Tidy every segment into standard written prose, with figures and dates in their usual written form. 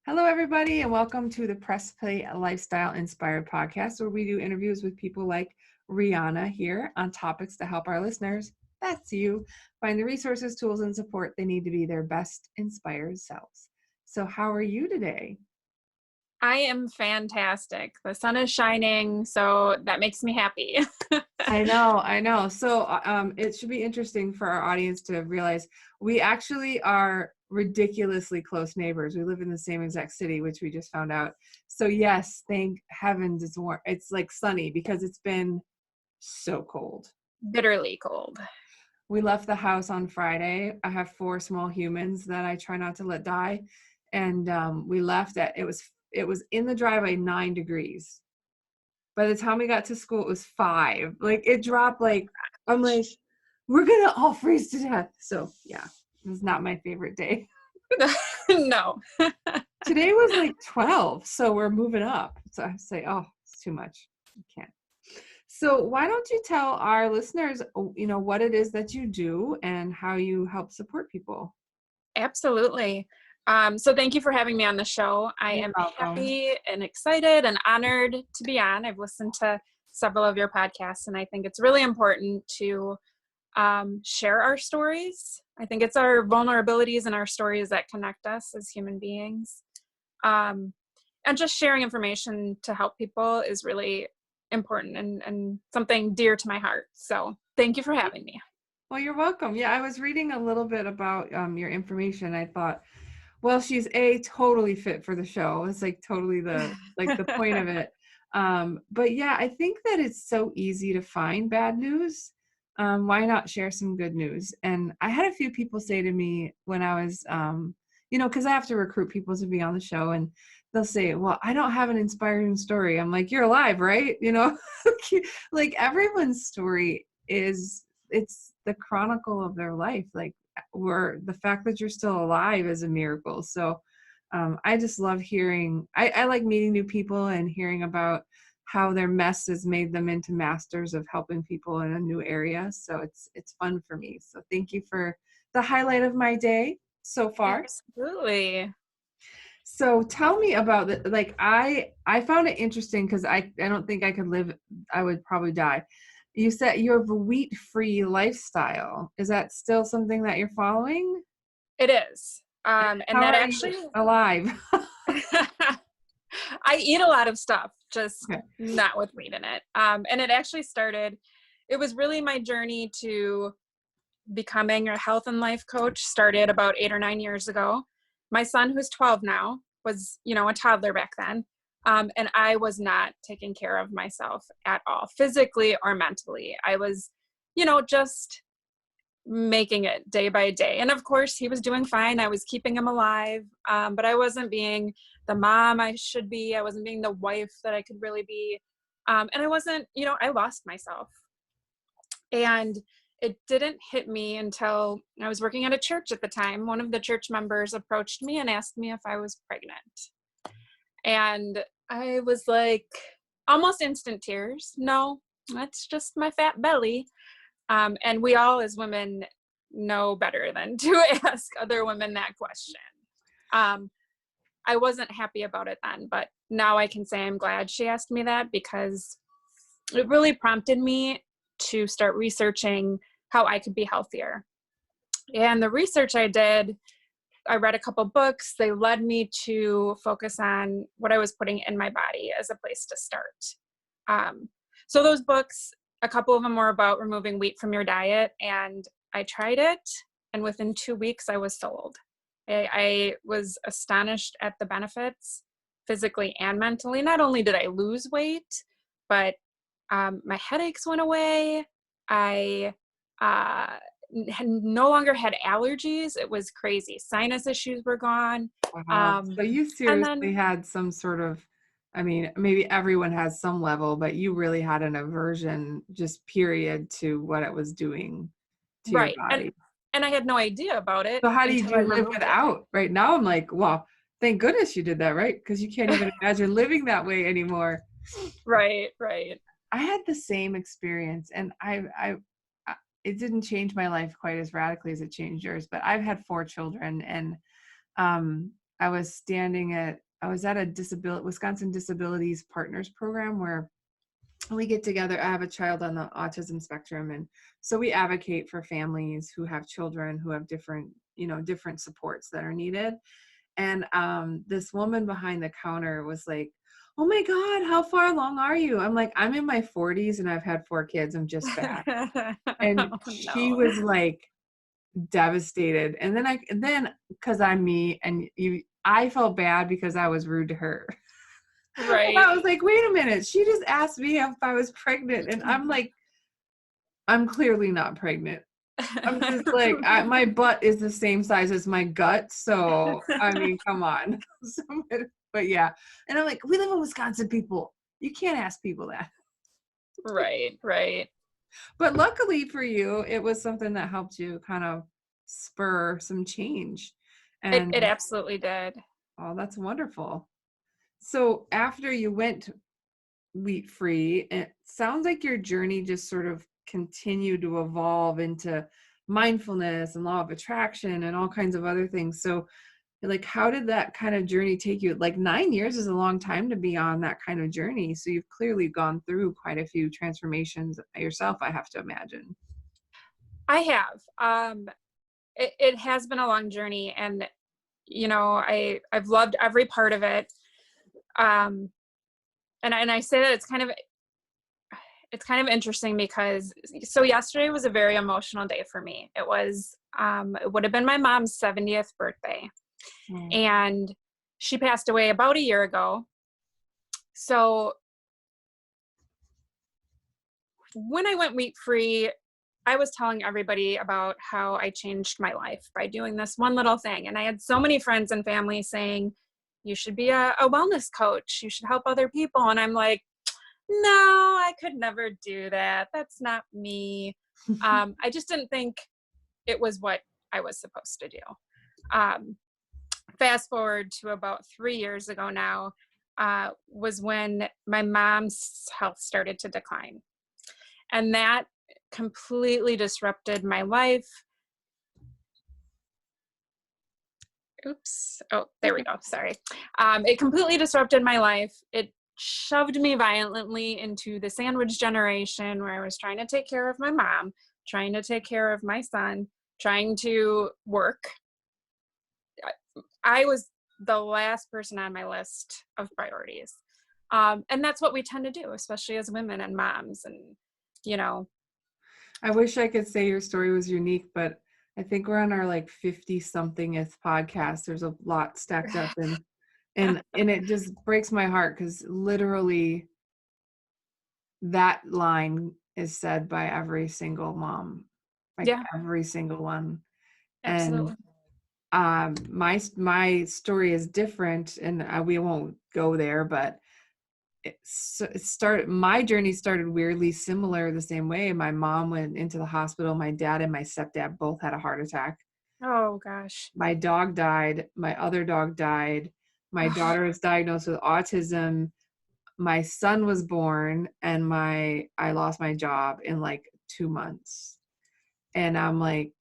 Hello, everybody, and welcome to the Press Play Lifestyle Inspired podcast, where we do interviews with people like Rheanna here on topics to help our listeners, that's you, find the resources, tools, and support they need to be their best inspired selves. So how are you today? I am fantastic. The sun is shining, so that makes me happy. I know. So it should be interesting for our audience to realize we actually are ridiculously close neighbors. We live in the same exact city, which we just found out. So yes, thank heavens it's warm. It's like sunny because it's been so cold. Bitterly cold. We left the house on Friday. I have 4 small humans that I try not to let die. And we left at, it was in the driveway 9 degrees. By the time we got to school, it was 5. Like it dropped I'm like, we're gonna all freeze to death. So yeah, it was not my favorite day. No. Today was like 12, so we're moving up. So I say, oh, it's too much. I can't. So why don't you tell our listeners, what it is that you do and how you help support people? Absolutely. So thank you for having me on the show. I You're am welcome. happy and excited and honored to be on. I've listened to several of your podcasts, and I think it's really important to share our stories. I think it's our vulnerabilities and our stories that connect us as human beings. And just sharing information to help people is really important and something dear to my heart. So thank you for having me. Well, you're welcome. Yeah, I was reading a little bit about your information. I thought, well, she's totally fit for the show. It's like totally the point of it. But yeah, I think that it's so easy to find bad news. Why not share some good news? And I had a few people say to me when I was, because I have to recruit people to be on the show, and they'll say, "Well, I don't have an inspiring story." I'm like, "You're alive, right?" Like everyone's story it's the chronicle of their life. Like where the fact that you're still alive is a miracle. So I just love hearing, I like meeting new people and hearing about how their mess has made them into masters of helping people in a new area. So it's fun for me. So thank you for the highlight of my day so far. Absolutely. So tell me about the, like, I found it interesting because I don't think I could live, I would probably die. You said you have a wheat-free lifestyle. Is that still something that you're following? It is. And How that are you actually, alive? I eat a lot of stuff, just Okay. not with wheat in it. And it actually started, it was really my journey to becoming a health and life coach started about 8 or 9 years ago. My son, who's 12 now, was, a toddler back then. And I was not taking care of myself at all, physically or mentally. I was, just making it day by day. And of course, he was doing fine. I was keeping him alive, but I wasn't being the mom I should be. I wasn't being the wife that I could really be. And I wasn't, I lost myself. And it didn't hit me until I was working at a church at the time. One of the church members approached me and asked me if I was pregnant. And I was like, almost instant tears. No, that's just my fat belly. And we all, as women, know better than to ask other women that question. Um, I wasn't happy about it then, but now I can say I'm glad she asked me that because it really prompted me to start researching how I could be healthier. And the research I did, I read a couple books. They led me to focus on what I was putting in my body as a place to start. So those books, a couple of them were about removing wheat from your diet, and I tried it, and within 2 weeks I was sold. I was astonished at the benefits physically and mentally. Not only did I lose weight, but my headaches went away. I no longer had allergies. It was crazy. Sinus issues were gone. Wow. So you And seriously then, had some sort of, I mean, maybe everyone has some level, but you really had an aversion, just period, to what it was doing to your right. body. And I had no idea about it So how did until I you live removed it. without? Right now I'm like, well, thank goodness you did that, right? Because you can't even imagine living that way anymore. Right, right. I had the same experience, and it didn't change my life quite as radically as it changed yours, but I've had 4 children, and I was at a Wisconsin Disabilities Partners program where we get together. I have a child on the autism spectrum, and so we advocate for families who have children who have different supports that are needed. And this woman behind the counter was like, "Oh my God, how far along are you?" I'm like, "I'm in my 40s and I've had 4 kids. I'm just back." And Oh, she no. was like devastated. And then because I'm me and I felt bad because I was rude to her. And Right. I was like, "Wait a minute. She just asked me if I was pregnant." And I'm like, "I'm clearly not pregnant." I'm just like, my butt is the same size as my gut. So, I mean, come on. So, but yeah. And I'm like, we live in Wisconsin, people. You can't ask people that. Right, right. But luckily for you, it was something that helped you kind of spur some change. It And absolutely did. oh, that's wonderful. So after you went wheat free, it sounds like your journey just sort of continued to evolve into mindfulness and law of attraction and all kinds of other things. So like, how did that kind of journey take you? Like 9 years is a long time to be on that kind of journey. So you've clearly gone through quite a few transformations yourself, I have to imagine. I have. It has been a long journey, and I've loved every part of it. Um, and I say that it's kind of interesting because so yesterday was a very emotional day for me. It would have been my mom's 70th birthday, Mm. and she passed away about a year ago. So when I went wheat free, I was telling everybody about how I changed my life by doing this one little thing. And I had so many friends and family saying, you should be a wellness coach. You should help other people. And I'm like, no, I could never do that. That's not me. I just didn't think it was what I was supposed to do. Um, Fast forward to about 3 years ago now, was when my mom's health started to decline. And that completely disrupted my life. Oops. Oh, there we Okay. go. Sorry. It completely disrupted my life. It shoved me violently into the sandwich generation where I was trying to take care of my mom, trying to take care of my son, trying to work. I was the last person on my list of priorities. And that's what we tend to do, especially as women and moms. And, you know, I wish I could say your story was unique, but I think we're on our like 50 somethingth podcast. There's a lot stacked up, and it just breaks my heart because literally that line is said by every single mom, like yeah, every single one. And absolutely. my story is different, and we won't go there, but my journey started weirdly similar the same way. My mom went into the hospital. My dad and my stepdad both had a heart attack. Oh, gosh. My dog died. My other dog died. My daughter was diagnosed with autism. My son was born, and I lost my job in like 2 months. And I'm like,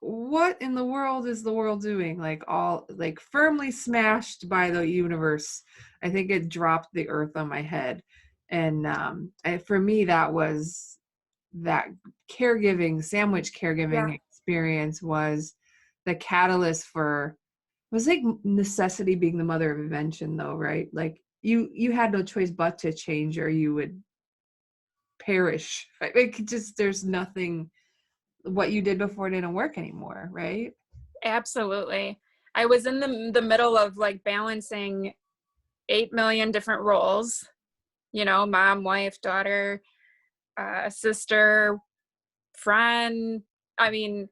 what in the world is the world doing? Like, all like firmly smashed by the universe. I think it dropped the earth on my head. And for me, that was that sandwich Yeah, caregiving experience was the catalyst for, it was like necessity being the mother of invention though, right? Like you had no choice but to change or you would perish. Like just there's nothing, what you did before didn't work anymore, right? absolutely. I was in the middle of like balancing 8 million different roles, mom, wife, daughter, sister, friend. I mean,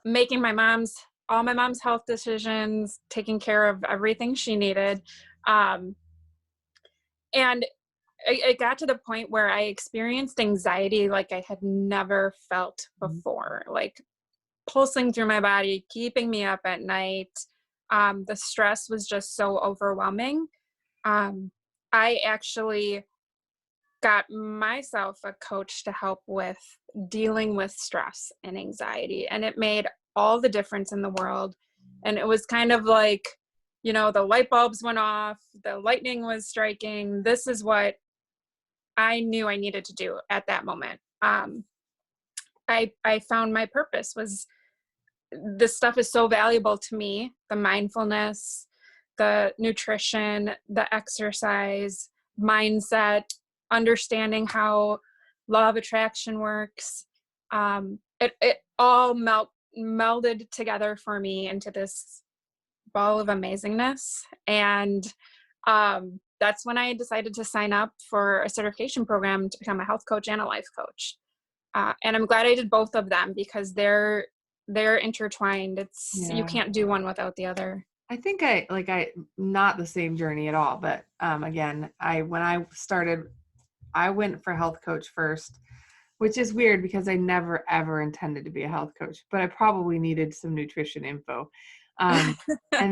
making all my mom's health decisions, taking care of everything she needed. Um, and it got to the point where I experienced anxiety like I had never felt before, like pulsing through my body, keeping me up at night. The stress was just so overwhelming. I actually got myself a coach to help with dealing with stress and anxiety, and it made all the difference in the world. And it was kind of like, you know, the light bulbs went off, the lightning was striking. This is what I knew I needed to do at that moment. I found my purpose was, this stuff is so valuable to me, the mindfulness, the nutrition, the exercise, mindset, understanding how law of attraction works. It all melded together for me into this ball of amazingness. And that's when I decided to sign up for a certification program to become a health coach and a life coach. And I'm glad I did both of them because they're intertwined. You Yeah. can't do one without the other. I think I not the same journey at all, but again, when I started, I went for health coach first, which is weird because I never ever intended to be a health coach, but I probably needed some nutrition info. And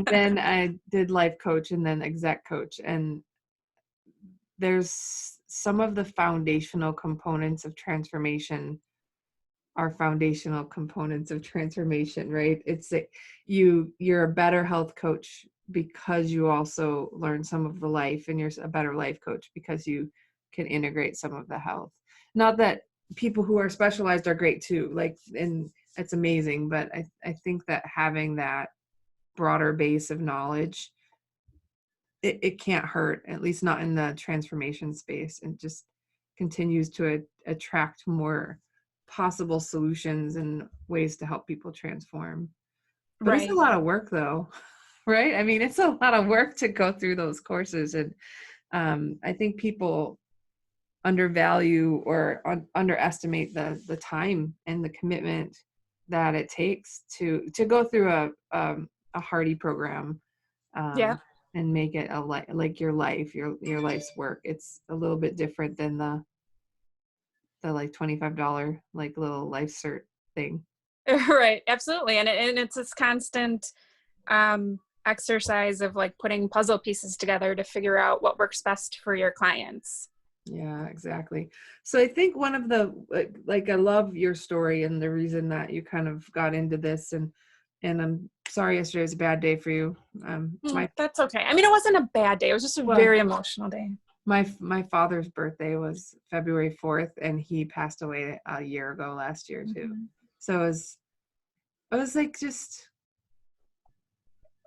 then I did life coach and then exec coach, and there's some of the foundational components of transformation are foundational components of transformation, right? It's like you're a better health coach because you also learn some of the life, and you're a better life coach because you can integrate some of the health. Not that people who are specialized are great too, like, and it's amazing, but I think that having that broader base of knowledge, it can't hurt, at least not in the transformation space, and just continues to attract more possible solutions and ways to help people transform. But it's a Right. lot of work though, right? I mean, it's a lot of work to go through those courses. And I think people undervalue or underestimate the time and the commitment that it takes to go through a Hardy program, Yeah. and make it like your life, your life's work. It's a little bit different than the like $25 like little life cert thing. Right. Absolutely. And it's this constant exercise of like putting puzzle pieces together to figure out what works best for your clients. Yeah, exactly. So I think one of the like I love your story and the reason that you kind of got into this, and I'm sorry yesterday was a bad day for you. My That's okay. I mean, it wasn't a bad day. It was just a well, very emotional day. my father's birthday was February 4th, and he passed away a year ago last year too. Mm-hmm. So it was like, just,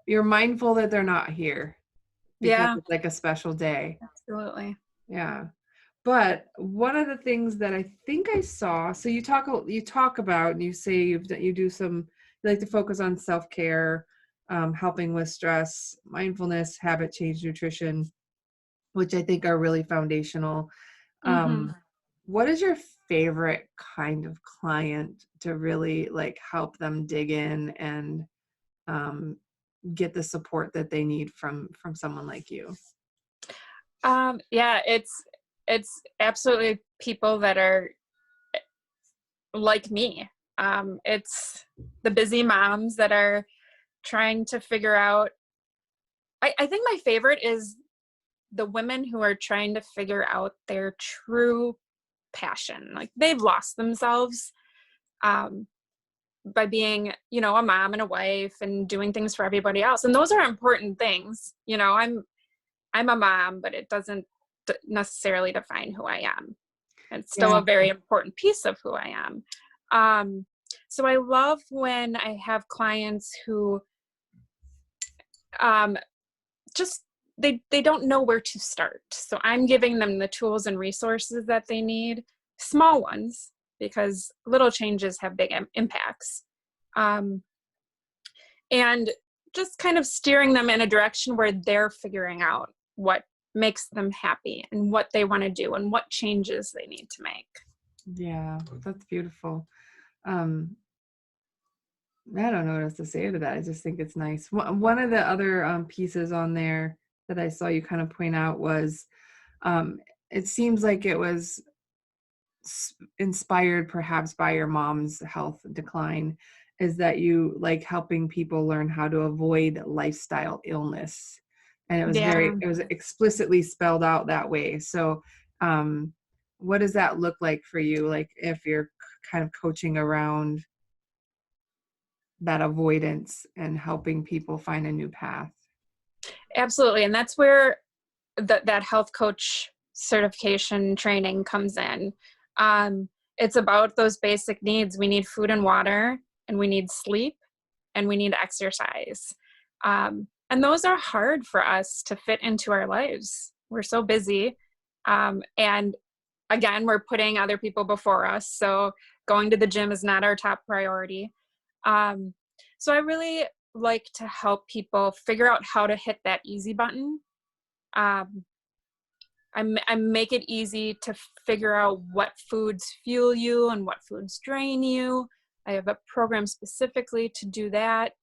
you're mindful that they're not here because Yeah, it's like a special day. absolutely. Yeah. But one of the things that I think I saw, so you talk about, and you say you do some, you like to focus on self-care, helping with stress, mindfulness, habit change, nutrition, which I think are really foundational. Mm-hmm. What is your favorite kind of client to really like help them dig in and um, get the support that they need from someone like you? Yeah, it's absolutely people that are like me. It's the busy moms that are trying to figure out. I think my favorite is the women who are trying to figure out their true passion. Like they've lost themselves um, by being, you know, a mom and a wife and doing things for everybody else. And those are important things. You know, I'm a mom, but it doesn't necessarily define who I am. It's still Yeah. a very important piece of who I am. Um, so I love when I have clients who um, just they don't know where to start. So I'm giving them the tools and resources that they need, small ones, because little changes have big impacts. Um, and just kind of steering them in a direction where they're figuring out what makes them happy and what they want to do and what changes they need to make. Yeah, that's beautiful. Um, I don't know what else to say to that. I just think it's nice. One of the other pieces on there that I saw you kind of point out was, um, it seems like it was inspired perhaps by your mom's health decline, is that you like helping people learn how to avoid lifestyle illness. And Yeah. it was explicitly spelled out that way. So, um, what does that look like for you? Like if you're kind of coaching around that avoidance and helping people find a new path. Absolutely. And that's where that health coach certification training comes in. It's about those basic needs. We need food and water, and we need sleep, and we need exercise. And those are hard for us to fit into our lives. We're so busy. And again, we're putting other people before us. So going to the gym is not our top priority. So I really like to help people figure out how to hit that easy button. I make it easy to figure out what foods fuel you and what foods drain you. I have a program specifically to do that.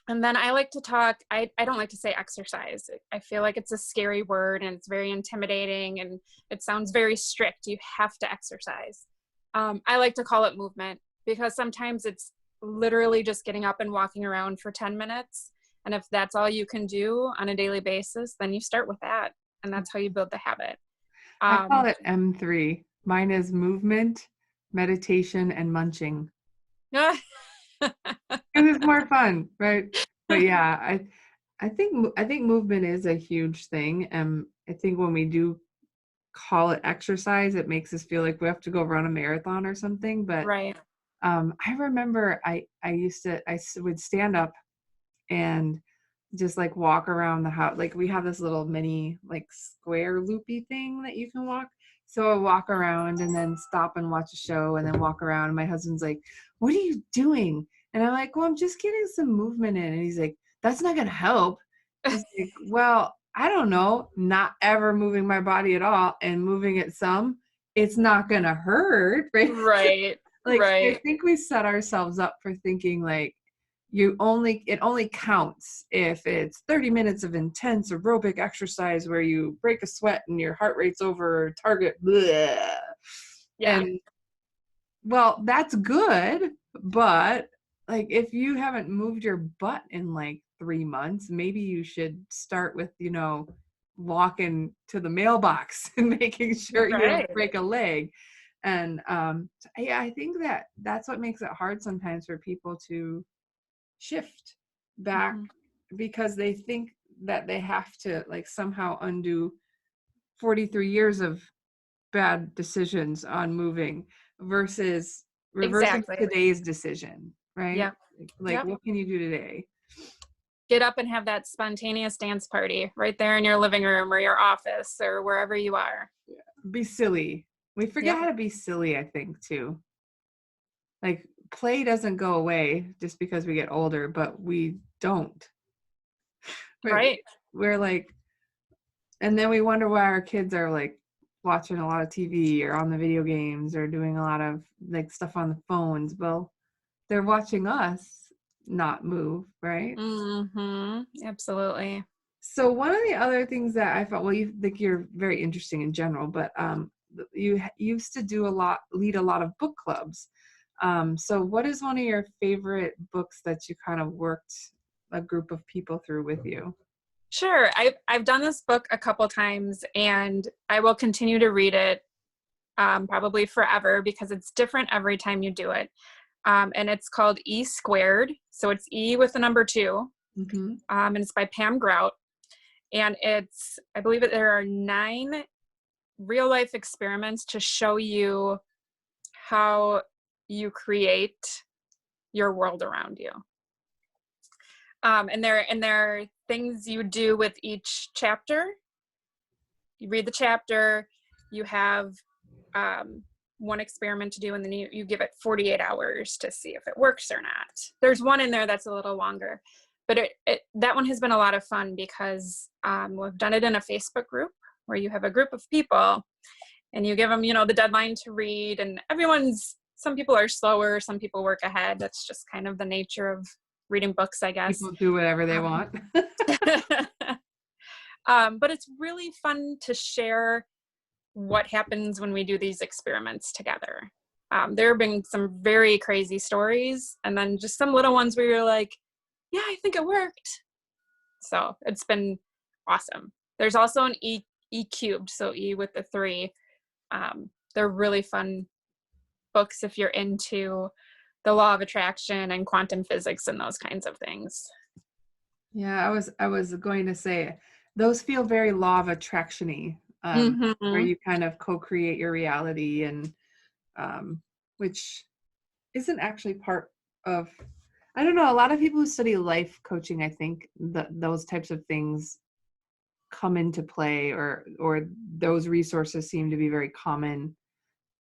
And then I like to talk, I don't like to say exercise. I feel like it's a scary word and it's very intimidating and it sounds very strict. You have to exercise. I like to call it movement because sometimes it's literally just getting up and walking around for 10 minutes. And if that's all you can do on a daily basis, then you start with that. And that's how you build the habit. I call it M3. Mine is movement, meditation, and munching. Because it's more fun, right? But yeah, I think movement is a huge thing. I think when we do call it exercise, it makes us feel like we have to go run a marathon or something. But right. I remember I would stand up and just like walk around the house. Like we have this little mini like square loopy thing that you can walk. So I walk around and then stop and watch a show and then walk around. And my husband's like, "What are you doing?" And I'm like, "Well, I'm just getting some movement in." And he's like, "That's not going to help." He's like, "Well, I don't know, not ever moving my body at all and moving it some, it's not going to hurt." Right. Right. Like, so I right. think we set ourselves up for thinking like, it only counts if it's 30 minutes of intense aerobic exercise where you break a sweat and your heart rate's over target. Bleh. Yeah. And well, that's good, but like if you haven't moved your butt in like 3 months, maybe you should start with, walking to the mailbox and making sure you don't Right. break a leg. And yeah, I think that's what makes it hard sometimes for people to shift back because they think that they have to like somehow undo 43 years of bad decisions on moving versus reversing Exactly. today's decision, right? Yep. Like Yep. what can you do today? Get up and have that spontaneous dance party right there in your living room or your office or wherever you are. Be silly. We forget Yep. how to be silly, I think, too. Like play doesn't go away just because we get older, but we don't. Right. We're like, and then we wonder why our kids are like watching a lot of TV or on the video games or doing a lot of like stuff on the phones. Well, they're watching us not move, right? Absolutely. So one of the other things that I thought, well, you think you're very interesting in general, but you used to lead a lot of book clubs. So what is one of your favorite books that you kind of worked a group of people through with you? Sure. I've done this book a couple times and I will continue to read it probably forever because it's different every time you do it. And it's called E Squared. So it's E with the number 2. And it's by Pam Grout. And I believe that there are 9 real life experiments to show you how you create your world around you. And there are things you do with each chapter. You read the chapter, you have one experiment to do, and then you give it 48 hours to see if it works or not. There's one in there that's a little longer, but that one has been a lot of fun because we've done it in a Facebook group where you have a group of people and you give them, the deadline to read, and some people are slower, some people work ahead. That's just kind of the nature of reading books, I guess. People do whatever they want. But it's really fun to share what happens when we do these experiments together. There have been some very crazy stories, and then just some little ones where you're like, yeah, I think it worked. So it's been awesome. There's also an E cubed, so E with the 3. They're really fun books if you're into the law of attraction and quantum physics and those kinds of things. Yeah, I was going to say those feel very law of attraction-y, where Mm-hmm. you kind of co-create your reality, and which isn't actually part of, I don't know, a lot of people who study life coaching, I think that those types of things come into play, or those resources seem to be very common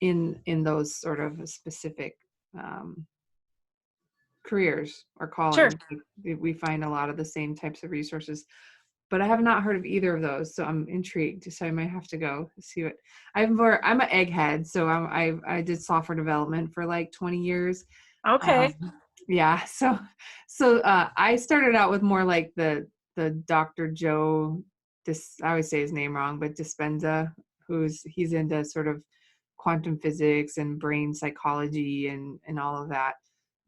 in those sort of specific um, careers or Sure. callings. We find a lot of the same types of resources, but I have not heard of either of those, so I'm intrigued. So I might have to go see what. I'm an egghead, so I did software development for like 20 years. Okay. Um, yeah, so I started out with more like the Dr. Joe, this, I always say his name wrong, but Dispenza, he's into sort of quantum physics and brain psychology and all of that,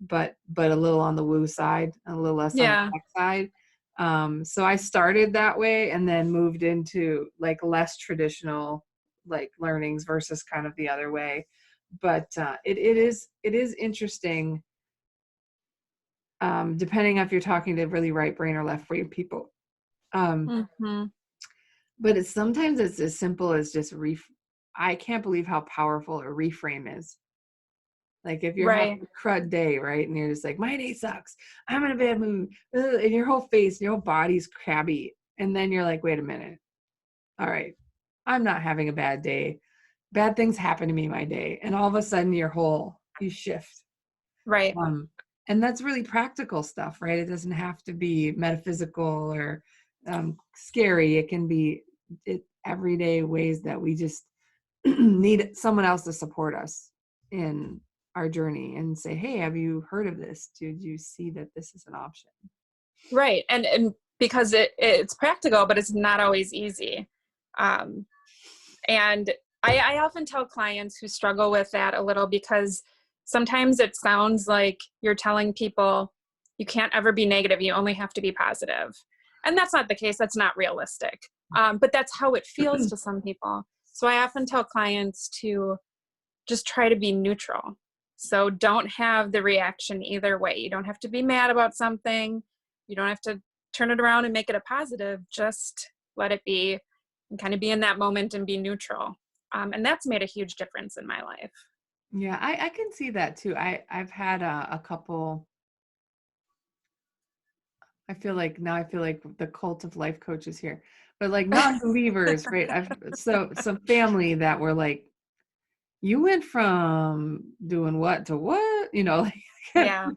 but a little on the woo side, a little less on the Yeah. tech side. So I started that way and then moved into like less traditional like learnings versus kind of the other way. But it is interesting, depending if you're talking to really right brain or left brain people. Um, Mm-hmm. but sometimes it's as simple as just I can't believe how powerful a reframe is. Like if you're having Right. a crud day, right, and you're just like, my day sucks, I'm in a bad mood, and your whole face, your whole body's crabby, and then you're like, wait a minute, all right, I'm not having a bad day. Bad things happen to me my day, and all of a sudden you shift. Right. Um, and that's really practical stuff, right? It doesn't have to be metaphysical or scary. It can be everyday ways that we just need someone else to support us in our journey and say, hey, have you heard of this? Did you see that this is an option? Right. And because it's practical, but it's not always easy. Um, and I often tell clients who struggle with that a little, because sometimes it sounds like you're telling people you can't ever be negative, you only have to be positive. And that's not the case. That's not realistic. But that's how it feels to some people. So I often tell clients to just try to be neutral. So don't have the reaction either way. You don't have to be mad about something. You don't have to turn it around and make it a positive. Just let it be and kind of be in that moment and be neutral. And that's made a huge difference in my life. Yeah, I can see that too. I've had a couple. I feel like the cult of life coaches here, but like non-believers, right? I've so some family that were like, you went from doing what to what, like, Yeah.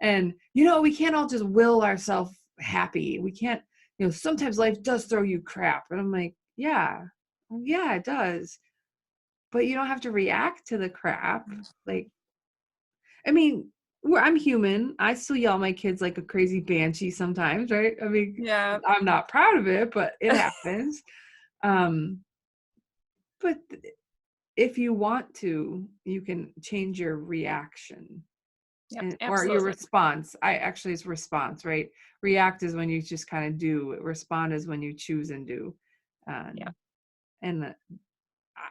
and we can't all just will ourselves happy. We can't, sometimes life does throw you crap, and I'm like, yeah, well, yeah, it does, but you don't have to react to the crap. Like, I mean, I'm human. I still yell at my kids like a crazy banshee sometimes, right? I mean, Yeah. I'm not proud of it, but it happens. Um, but if you want to, you can change your reaction Yep. or your Absolutely. response. It's response, right? React is when you just kind of do. Respond is when you choose and do. Yep. And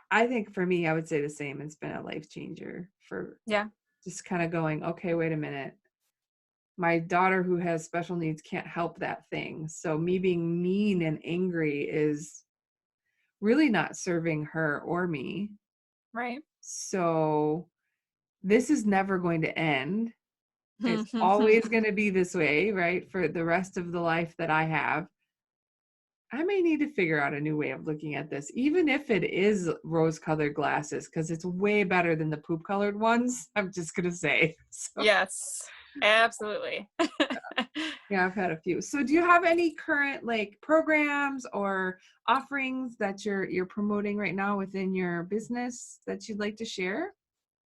I think for me, I would say the same. It's been a life changer for Yeah. just kind of going, okay, wait a minute. My daughter who has special needs can't help that thing. So me being mean and angry is really not serving her or me. Right. So this is never going to end. It's always going to be this way, right? For the rest of the life that I have. I may need to figure out a new way of looking at this, even if it is rose-colored glasses, because it's way better than the poop-colored ones. I'm just going to say. So, Yes. Absolutely. yeah, I've had a few. So do you have any current like programs or offerings that you're promoting right now within your business that you'd like to share?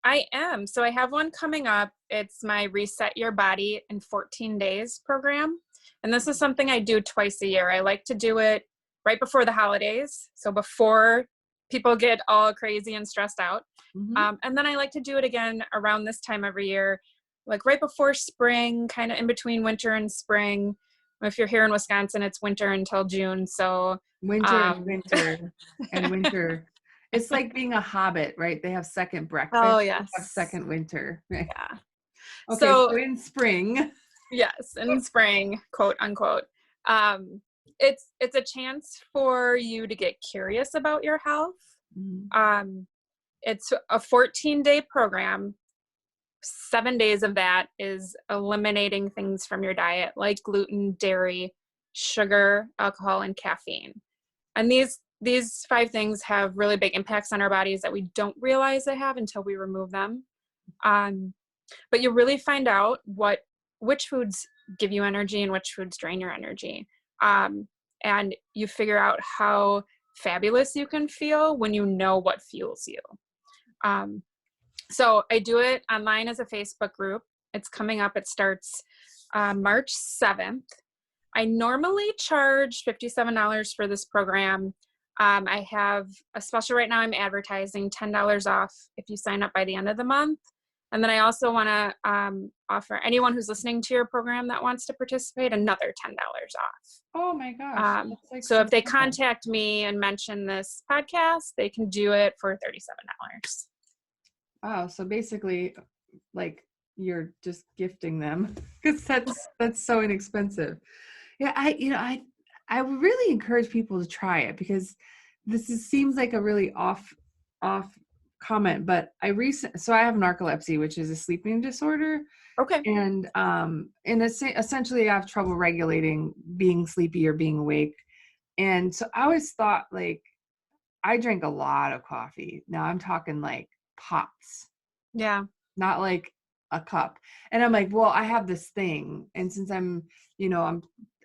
I am. So I have one coming up. It's my Reset Your Body in 14 Days program. And this is something I do twice a year. I like to do it right before the holidays. So before people get all crazy and stressed out. Mm-hmm. And then I like to do it again around this time every year, like right before spring, kind of in between winter and spring. If you're here in Wisconsin, it's winter until June. So, Winter and um, winter and winter. It's like being a hobbit, right? They have second oh, breakfast, we have yes. second winter, right? Yeah. Okay, So so in spring. yes, in spring, quote unquote. Um, it's a chance for you to get curious about your health. Mhm. Um, it's a 14-day program. 7 days of that is eliminating things from your diet like gluten, dairy, sugar, alcohol, and caffeine. And these 5 things have really big impacts on our bodies that we don't realize they have until we remove them. Um, but you really find out which foods give you energy and which foods drain your energy. And you figure out how fabulous you can feel when you know what fuels you. Um, so I do it online as a Facebook group. It's coming up. It starts March 7th. I normally charge $57 for this program. I have a special right now. I'm advertising $10 off if you sign up by the end of the month. And then I also want to offer anyone who's listening to your program that wants to participate another $10 off. Oh my gosh, that's like So so if they cool. contact me and mention this podcast, they can do it for $37. Wow, so basically, like you're just gifting them because that's so inexpensive. Yeah, I would really encourage people to try it because seems like a really off comment, but so I have narcolepsy, which is a sleeping disorder, Okay. and essentially I have trouble regulating being sleepy or being awake, and so I always thought like I drank a lot of coffee. Now I'm talking like pots, Yeah. not like a cup. And I'm like, well, I have this thing. And since you know,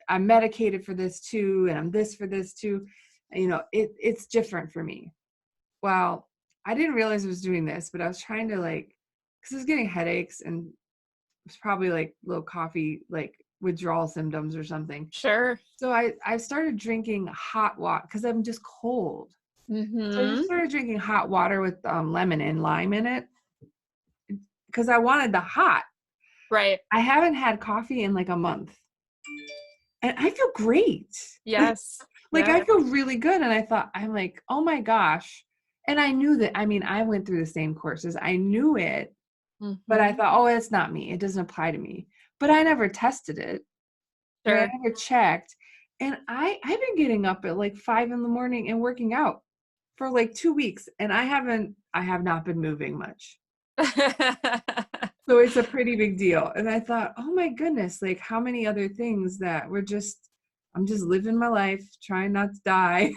I'm medicated for this too, and I'm this for this too, it's different for me. Well, I didn't realize I was doing this, but I was trying to because I was getting headaches and it's probably like low coffee, like withdrawal symptoms or something. Sure. So I started drinking hot water because I'm just cold. So I just Mm-hmm. started drinking hot water with lemon and lime in it because I wanted the hot. Right. I haven't had coffee in like a month and I feel great. Yes. Like Yeah. I feel really good. And I'm like, oh my gosh. And I knew that, I mean, I went through the same courses. I knew it, but I Mm-hmm. thought, oh, it's not me. It doesn't apply to me. But I never tested it. Right. I Sure. never checked. And I've been getting up at like 5 a.m. and working out for like 2 weeks. And I have not been moving much. So it's a pretty big deal. And I thought, oh my goodness, like how many other things that I'm just living my life, trying not to die.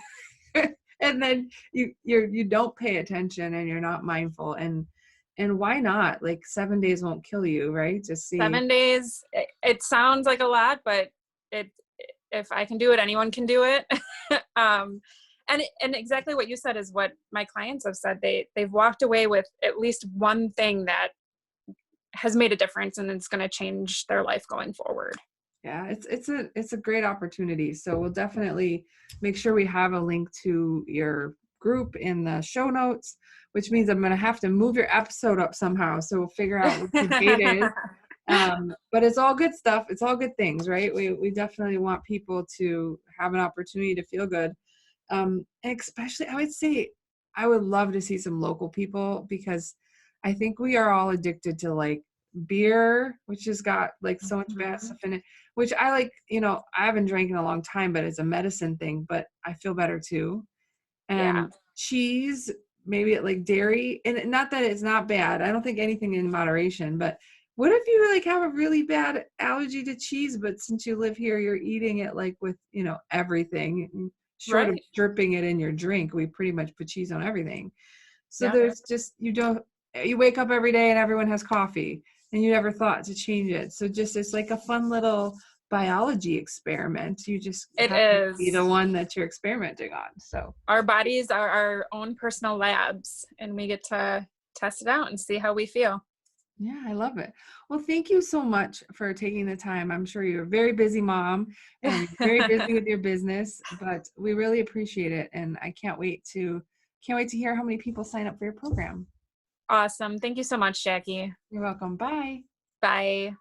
And then you don't pay attention and you're not mindful. And why not? Like 7 days won't kill you, right? Just see. 7 days. It sounds like a lot, but it if I can do it, anyone can do it. um, and exactly what you said is what my clients have said. They've walked away with at least one thing that has made a difference and it's going to change their life going forward. Yeah, it's a great opportunity. So we'll definitely make sure we have a link to your group in the show notes, which means I'm going to have to move your episode up somehow. So we'll figure out what the date is. But it's all good stuff. It's all good things, right? We definitely want people to have an opportunity to feel good. And especially, I would say, I would love to see some local people because I think we are all addicted to like beer, which has got like so much bad Mhm. stuff in it, which I like, I haven't drank in a long time, but it's a medicine thing, but I feel better too. Yeah. And cheese, maybe like dairy, and not that it's not bad. I don't think anything in moderation, but what if you like have a really bad allergy to cheese, but since you live here, you're eating it like with, everything, short of Right. dripping it in your drink. We pretty much put cheese on everything. So Yeah. there's just, you wake up every day and everyone has coffee and you never thought to change it. So just, it's like a fun little biology experiment. You just It have to be is. the one that you're experimenting on. So Our bodies are our own personal labs and we get to test it out and see how we feel. yeah, I love it. Well, thank you so much for taking the time. I'm sure you're a very busy mom and you're very busy with your business, but we really appreciate it. And I can't wait to hear how many people sign up for your program. Awesome. Thank you so much, Jackie. You're welcome. Bye. Bye.